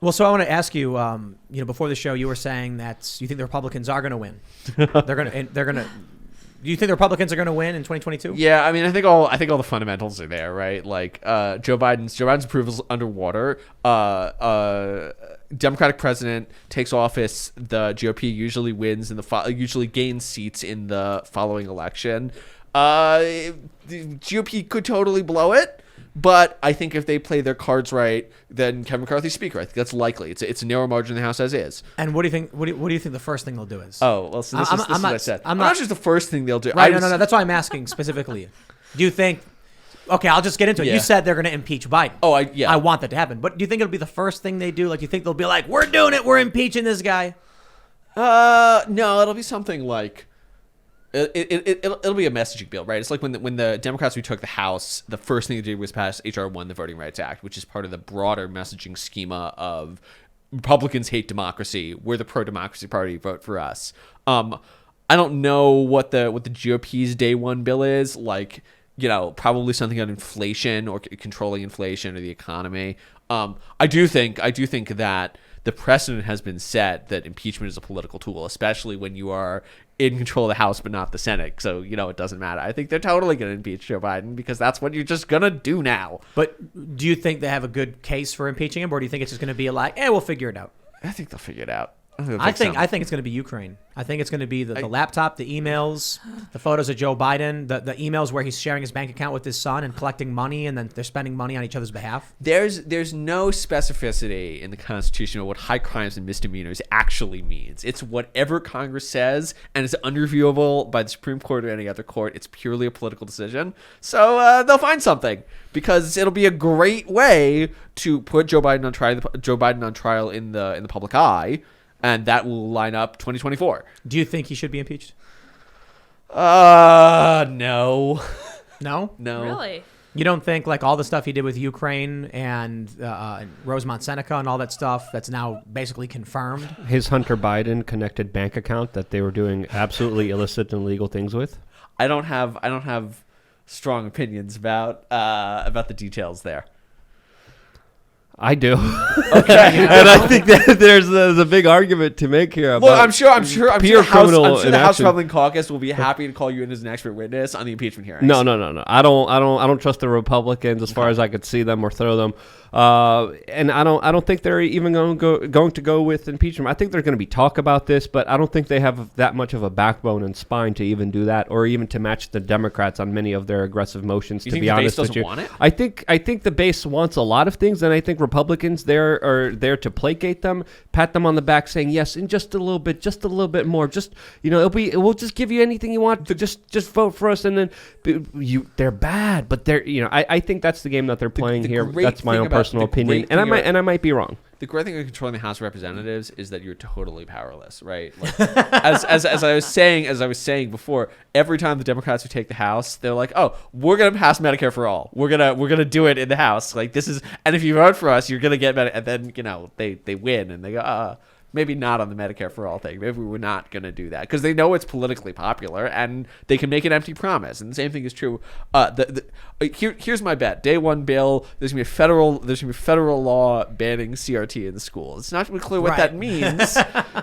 Well, so I want to ask you. Before the show, you were saying that you think the Republicans are going to win. They're going to. Do you think the Republicans are going to win in 2022? Yeah, I mean, I think all the fundamentals are there, right? Like Joe Biden's approval's underwater. Democratic president takes office, the GOP usually wins usually gains seats in the following election. The GOP could totally blow it. But I think if they play their cards right, then Kevin McCarthy's speaker. I think that's likely. It's a narrow margin in the House as is. And what do you think? What do you think the first thing they'll do is? Oh, well, so this is what I said. I'm not just the first thing they'll do. Right? No. That's why I'm asking specifically. Do you think? Okay, I'll just get into it. Yeah. You said they're going to impeach Biden. Oh, I want that to happen. But do you think it'll be the first thing they do? Like, do you think they'll be like, "We're doing it. We're impeaching this guy"? No, it'll be something like. It'll be a messaging bill, right? It's like when the Democrats retook the House, the first thing they did was pass H.R. 1, the Voting Rights Act, which is part of the broader messaging schema of Republicans hate democracy. We're the pro-democracy party. Vote for us. I don't know what the GOP's day one bill is. Like, probably something on inflation or controlling inflation or the economy. I do think that the precedent has been set that impeachment is a political tool, especially when you are in control of the House but not the Senate. So, it doesn't matter. I think they're totally going to impeach Joe Biden because that's what you're just going to do now. But do you think they have a good case for impeaching him, or do you think it's just going to be like, we'll figure it out? I think they'll figure it out. I think it's going to be Ukraine. I think it's going to be the laptop, the emails, the photos of Joe Biden, the emails where he's sharing his bank account with his son and collecting money, and then they're spending money on each other's behalf. There's no specificity in the Constitution of what high crimes and misdemeanors actually means. It's whatever Congress says, and it's unreviewable by the Supreme Court or any other court. It's purely a political decision. So they'll find something because it'll be a great way to put Joe Biden on trial in the public eye. And that will line up 2024. Do you think he should be impeached? No. No? No. Really? You don't think like all the stuff he did with Ukraine and Rosemont Seneca and all that stuff that's now basically confirmed? His Hunter Biden connected bank account that they were doing absolutely illicit and illegal things with? I don't have strong opinions about the details there. I do. Okay. And I think that there's a big argument to make here. Well, I'm sure the House Republican Caucus will be happy to call you in as an expert witness on the impeachment hearings. No. I don't trust the Republicans as far as I could see them or throw them. And I don't think they're even going to go with impeachment. I think there's going to be talk about this, but I don't think they have that much of a backbone and spine to even do that, or even to match the Democrats on many of their aggressive motions. You to think be the honest base with you, doesn't want it? I think the base wants a lot of things, and I think Republicans are there to placate them, pat them on the back, saying yes, and just a little bit more. Just we'll just give you anything you want. Just vote for us, and then they're bad, but they're I think that's the game that they're playing here. That's my own personal opinion, and I might be wrong. The great thing of controlling the House of Representatives is that you're totally powerless, right? Like, as I was saying before, every time the Democrats would take the House, they're like, "Oh, we're gonna pass Medicare for all. We're gonna do it in the House. Like this is, and if you vote for us, you're gonna get Medicare." And then they win, and they go, maybe not on the Medicare for all thing. Maybe we're not going to do that because they know it's politically popular and they can make an empty promise. And the same thing is true. Here's my bet. Day one bill. There's gonna be federal law banning CRT in the schools. It's not really clear what that means,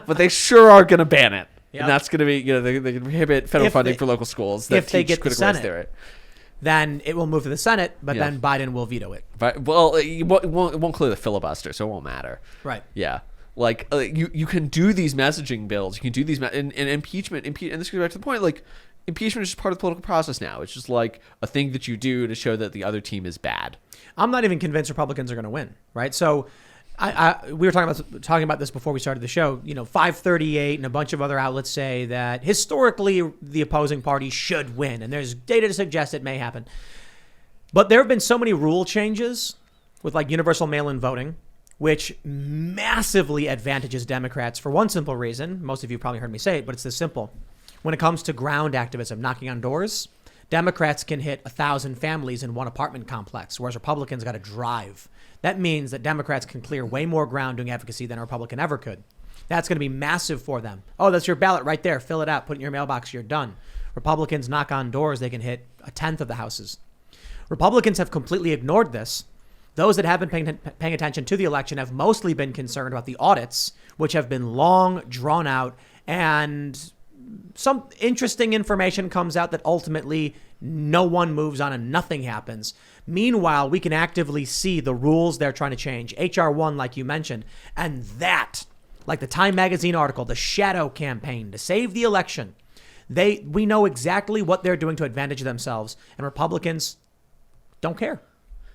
but they sure are going to ban it. Yep. And that's going to be they can prohibit federal funding for local schools that if they teach get the critical race Senate. theory. Then it will move to the Senate, but then Biden will veto it. But, well, it won't clear the filibuster, so it won't matter. Right. Yeah. Like you can do these messaging bills. You can do these and impeachment. And this goes back to the point. Like impeachment is just part of the political process now. It's just like a thing that you do to show that the other team is bad. I'm not even convinced Republicans are going to win. Right. So we were talking about this before we started the show. 538 and a bunch of other outlets say that historically the opposing party should win, and there's data to suggest it may happen. But there have been so many rule changes with like universal mail-in voting, which massively advantages Democrats for one simple reason. Most of you probably heard me say it, but it's this simple. When it comes to ground activism, knocking on doors, Democrats can hit 1,000 families in one apartment complex, whereas Republicans got to drive. That means that Democrats can clear way more ground doing advocacy than a Republican ever could. That's going to be massive for them. Oh, that's your ballot right there. Fill it out. Put it in your mailbox. You're done. Republicans knock on doors. They can hit 1/10 of the houses. Republicans have completely ignored this. Those that have been paying attention to the election have mostly been concerned about the audits, which have been long, drawn out, and some interesting information comes out that ultimately no one moves on and nothing happens. Meanwhile, we can actively see the rules they're trying to change. HR 1, like you mentioned, and that, like the Time Magazine article, the shadow campaign to save the election, we know exactly what they're doing to advantage themselves, and Republicans don't care.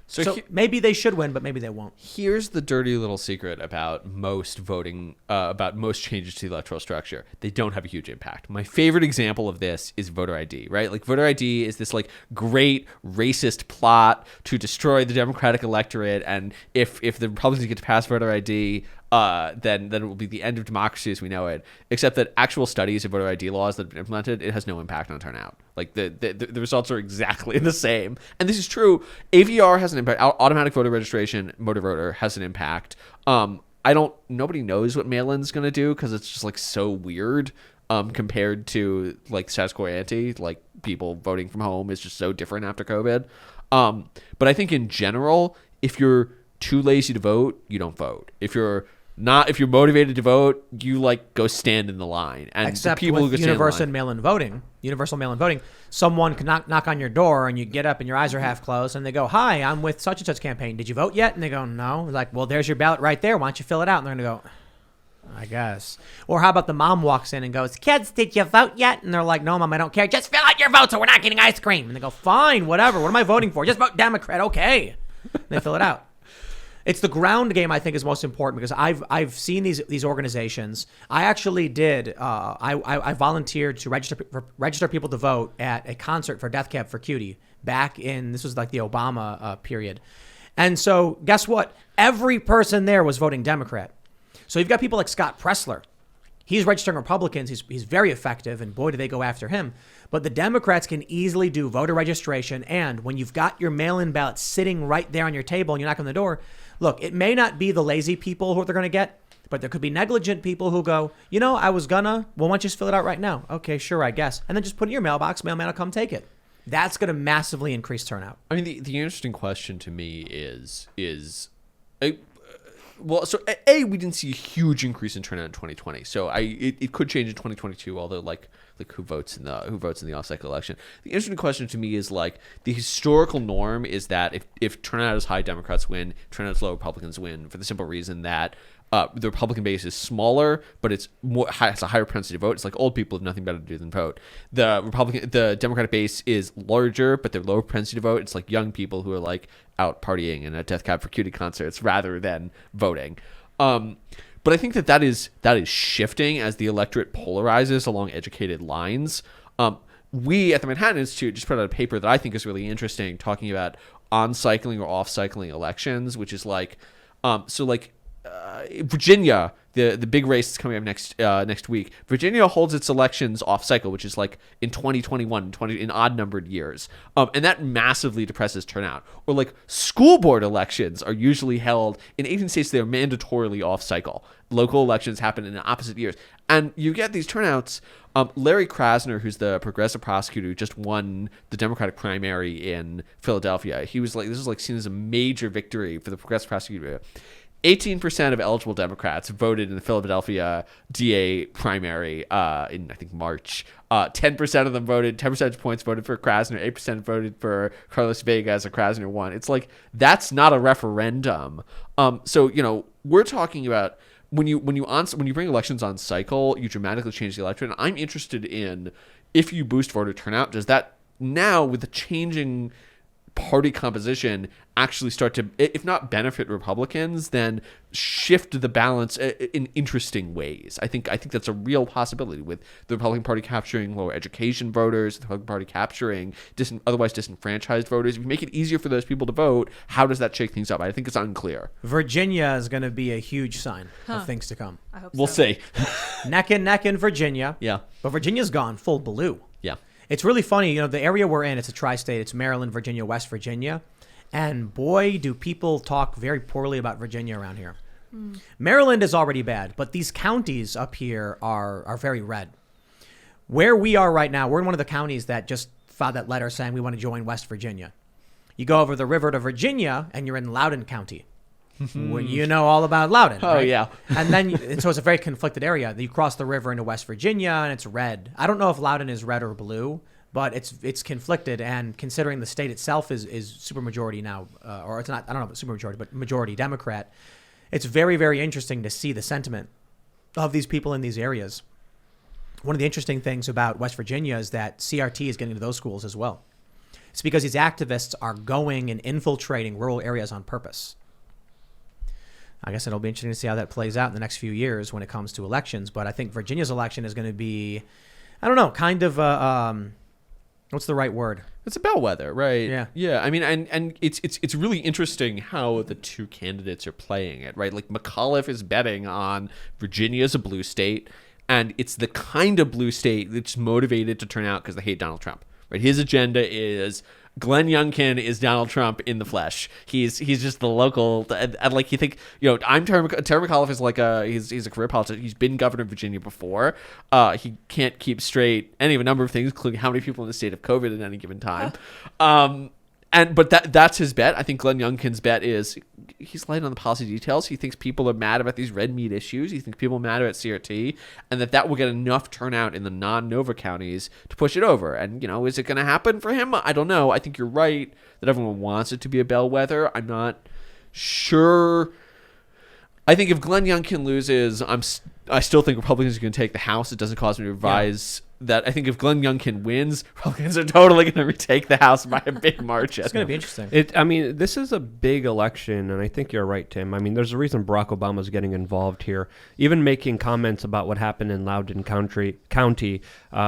So maybe they should win, but maybe they won't. Here's the dirty little secret about most voting, about most changes to the electoral structure. They don't have a huge impact. My favorite example of this is voter ID, right? Like voter ID is this like great racist plot to destroy the Democratic electorate. And if the Republicans get to pass voter ID, then it will be the end of democracy as we know it. Except that actual studies of voter ID laws that have been implemented, it has no impact on turnout. Like the results are exactly the same. And this is true. AVR has an impact. Automatic voter registration, motor voter has an impact. Nobody knows what mail-in's going to do because it's just like so weird compared to like status quo ante. Like people voting from home is just so different after COVID. But I think in general, if you're too lazy to vote, you don't vote. If you're motivated to vote, you like go stand in the line. And except the people with who go universal mail-in voting, someone can knock on your door and you get up and your eyes are half closed and they go, "Hi, I'm with such and such campaign. Did you vote yet?" And they go, "No." We're like, "Well, there's your ballot right there. Why don't you fill it out?" And they're gonna go, "I guess." Or how about the mom walks in and goes, "Kids, did you vote yet?" And they're like, "No, Mom, I don't care. Just fill out your vote so we're not getting ice cream." And they go, "Fine, whatever. What am I voting for? Just vote Democrat, okay." And they fill it out. It's the ground game I think is most important because I've seen these organizations. I actually did. I volunteered to register people to vote at a concert for Death Cab for Cutie back in, this was like the Obama period. And so guess what? Every person there was voting Democrat. So you've got people like Scott Pressler. He's registering Republicans. He's very effective, and boy, do they go after him. But the Democrats can easily do voter registration, and when you've got your mail-in ballot sitting right there on your table and you knock on the door, look, it may not be the lazy people who they're going to get, but there could be negligent people who go, well, why don't you just fill it out right now? Okay, sure, I guess. And then just put it in your mailbox, mailman will come take it. That's going to massively increase turnout. I mean, the interesting question to me is we didn't see a huge increase in turnout in 2020. So it could change in 2022. Although like who votes in the off-cycle election? The interesting question to me is like the historical norm is that if turnout is high, Democrats win. Turnout is low, Republicans win. For the simple reason that the Republican base is smaller, but it's a higher propensity to vote. It's like old people have nothing better to do than vote. The Democratic base is larger, but they're lower propensity to vote. It's like young people who are like out partying and at Death Cab for Cutie concerts rather than voting. But I think that is shifting as the electorate polarizes along educated lines. We at the Manhattan Institute just put out a paper that I think is really interesting, talking about on-cycling or off-cycling elections, which is like, Virginia, the big race that's coming up next week. Virginia holds its elections off cycle, which is like in 2021, in odd numbered years, and that massively depresses turnout. Or like school board elections are usually held in 18 states; they are mandatorily off cycle. Local elections happen in the opposite years, and you get these turnouts. Larry Krasner, who's the progressive prosecutor who just won the Democratic primary in Philadelphia, he was like, this is like seen as a major victory for the progressive prosecutor. 18% of eligible Democrats voted in the Philadelphia DA primary in, I think, March. 10% of them voted, 10 percentage points voted for Krasner, 8% voted for Carlos Vega as a Krasner won. It's like, that's not a referendum. So, we're talking about when you bring elections on cycle, you dramatically change the electorate. And I'm interested in, if you boost voter turnout, does that now, with the changing party composition, actually start to, if not benefit Republicans, then shift the balance in interesting ways. I think that's a real possibility, with the Republican Party capturing lower education voters, the Republican Party capturing otherwise disenfranchised voters. If you make it easier for those people to vote, how does that shake things up? I think it's unclear. Virginia is going to be a huge sign of things to come. I hope we'll so. see. Neck and neck in Virginia. Yeah. But Virginia's gone full blue. Yeah. It's really funny, the area we're in, it's a tri-state. It's Maryland, Virginia, West Virginia. And boy, do people talk very poorly about Virginia around here. Maryland is already bad, but these counties up here are very red. Where we are right now, we're in one of the counties that just filed that letter saying we want to join West Virginia. You go over the river to Virginia, and you're in Loudoun County. Well, you know all about Loudoun. Oh, right? yeah. And then, and so it's a very conflicted area. You cross the river into West Virginia, and it's red. I don't know if Loudoun is red or blue, but it's conflicted. And considering the state itself is supermajority now, or it's not, I don't know if it's supermajority, but majority Democrat, it's very, very interesting to see the sentiment of these people in these areas. One of the interesting things about West Virginia is that CRT is getting into those schools as well. It's because these activists are going and infiltrating rural areas on purpose. I guess it'll be interesting to see how that plays out in the next few years when it comes to elections. But I think Virginia's election is going to be, I don't know, kind of what's the right word? It's a bellwether, right? Yeah. Yeah. I mean, and it's really interesting how the two candidates are playing it, right? Like McAuliffe is betting on Virginia as a blue state, and it's the kind of blue state that's motivated to turn out because they hate Donald Trump, right? His agenda is Glenn Youngkin is Donald Trump in the flesh. He's just the local, and like you think, I'm Terry McAuliffe is like he's a career politician. He's been governor of Virginia before. He can't keep straight any of a number of things, including how many people in the state of COVID at any given time. But that's his bet. I think Glenn Youngkin's bet is he's light on the policy details. He thinks people are mad about these red meat issues. He thinks people are mad about CRT, and that will get enough turnout in the non-Nova counties to push it over. And, is it going to happen for him? I don't know. I think you're right that everyone wants it to be a bellwether. I'm not sure. I think if Glenn Youngkin loses, I still think Republicans are going to take the House. It doesn't cause me to revise that. I think if Glenn Youngkin wins, Republicans are totally going to retake the House by a big margin. It's going to be interesting. This is a big election, and I think you're right, Tim. There's a reason Barack Obama is getting involved here, even making comments about what happened in Loudoun County,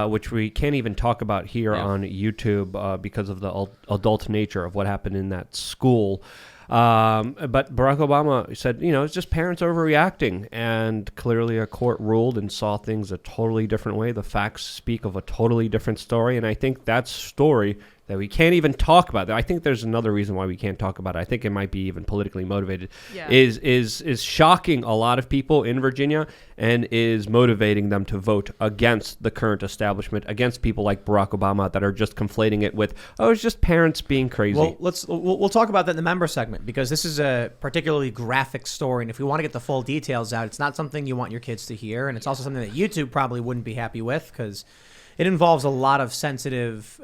which we can't even talk about here on YouTube because of the adult nature of what happened in that school. But Barack Obama said, it's just parents overreacting, and clearly a court ruled and saw things a totally different way. The facts speak of a totally different story, and I think that story that we can't even talk about. I think there's another reason why we can't talk about it. I think it might be even politically motivated. Yeah. Is shocking a lot of people in Virginia and is motivating them to vote against the current establishment, against people like Barack Obama that are just conflating it with, it's just parents being crazy. Well, we'll talk about that in the member segment, because this is a particularly graphic story, and if we want to get the full details out, it's not something you want your kids to hear, and it's also something that YouTube probably wouldn't be happy with, because it involves a lot of sensitive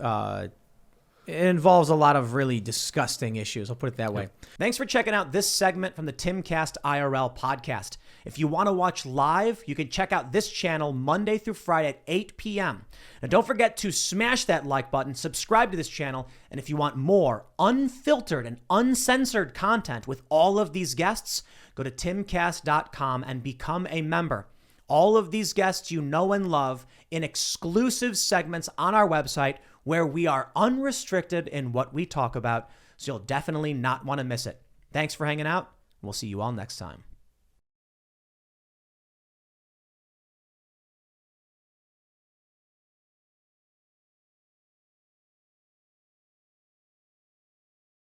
it involves a lot of really disgusting issues. I'll put it that way. Thanks for checking out this segment from the Timcast IRL podcast. If you want to watch live, you can check out this channel Monday through Friday at 8 p.m. And don't forget to smash that like button, subscribe to this channel, and if you want more unfiltered and uncensored content with all of these guests, go to timcast.com and become a member. All of these guests you know and love in exclusive segments on our website where we are unrestricted in what we talk about, so you'll definitely not want to miss it. Thanks for hanging out. We'll see you all next time.